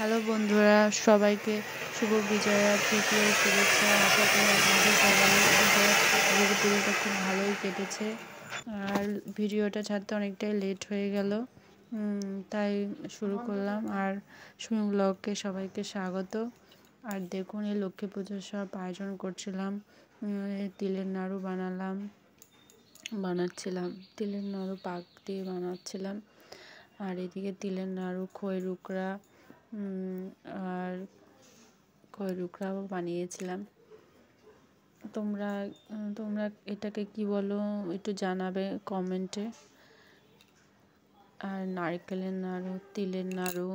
Hello বন্ধুরা, সবাইকে শুভ বিজয়া তৃতীয়ার শুভেচ্ছা। আশা করি আপনাদের সবাই পুজোটা খুব ভালোই কেটেছে। আর ভিডিওটা ছাড়তে অনেকটাই লেট হয়ে গেল, তাই শুরু করলাম। আর সুমি ব্লগকে সবাইকে স্বাগত। আর দেখুন, এই লক্ষ্মী পুজোর সব আয়োজন করছিলাম। তিলের নাড়ু বানাচ্ছিলাম, তিলের নাড়ু পাক দিয়ে বানাচ্ছিলাম। আর এদিকে তিলের নাড়ু, খই রুকরা আর খই রুকরাও বানিয়েছিলাম। তোমরা তোমরা এটাকে কি বলো একটু জানাবে কমেন্টে। আর নারকেলের নাড়ু, তিলের নাড়ু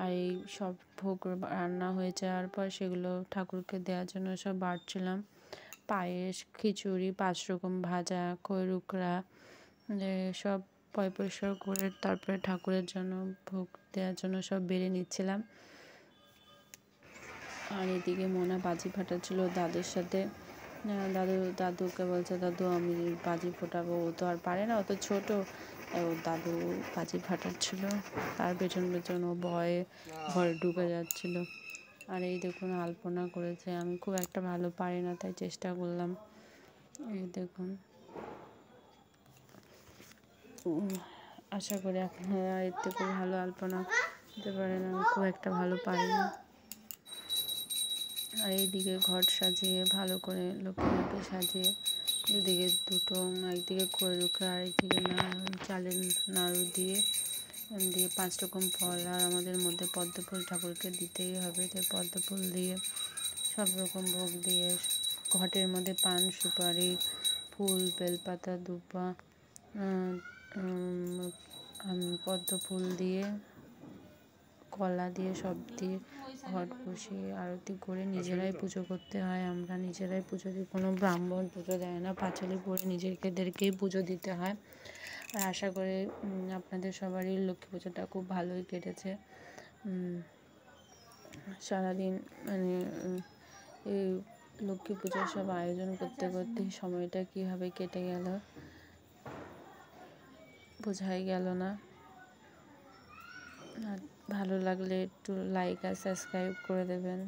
আর এই সব ভোগ রান্না হয়ে যাওয়ার পর সেগুলো ঠাকুরকে দেওয়ার জন্য সব বাড়ছিলাম। পায়েস, খিচুড়ি, 5 রকম ভাজা, খই রুকরা সব পরিষ্কার করে তারপরে ঠাকুরের জন্য ভোগ দেওয়ার জন্য সব বেড়ে নিচ্ছিলাম। আর এদিকে মোনা বাজি ফাটাচ্ছিল দাদুর সাথে। দাদুকে বলছে, দাদু আমি বাজি ফোটাবো। ও তো আর পারে না, ও তো ছোটো। ও দাদু বাজি ফাটাচ্ছিল, তার পেছন ও ভয়ে ঘরে ঢুকে যাচ্ছিল। আর এই দেখুন আলপনা করেছে। আমি খুব একটা ভালো পারি না, তাই চেষ্টা করলাম। এই দেখুন, আশা করি আপনারা এর থেকে ভালো আলপনা দিতে পারেন। আমি খুব একটা ভালো পারি না। আর এইদিকে ঘর সাজিয়ে ভালো করে লক্ষ্মীকে সাজিয়ে দুদিকে দুটো, একদিকে খই রুকরা আর একদিকে চালের নাড়ু দিয়ে 5 রকম ফল। আর আমাদের মধ্যে পদ্ম ফুল ঠাকুরকে দিতেই হবে, তাই পদ্ম ফুল দিয়ে সব রকম ভোগ দিয়ে ঘটের মধ্যে পান, সুপারি, ফুল, বেলপাতা, দুব্বা, পদ্ম ফুল দিয়ে, কলা দিয়ে সব দিয়ে ঘট বসিয়ে আরতি করে নিজেরাই পুজো করতে হয়। আমরা নিজেরাই পুজো দিই, কোনো ব্রাহ্মণ পুজো দেয় না। পাঁচালি পরে নিজেদেরকেই পুজো দিতে হয়। আর আশা করি আপনাদের সবারই লক্ষ্মী পুজোটা খুব ভালোই কেটেছে। সারাদিন এই লক্ষ্মী পুজোর সব আয়োজন করতে করতে সময়টা কীভাবে কেটে গেল বোঝাই গেল না। আর ভালো লাগলে একটু লাইক আর সাবস্ক্রাইব করে দেবেন।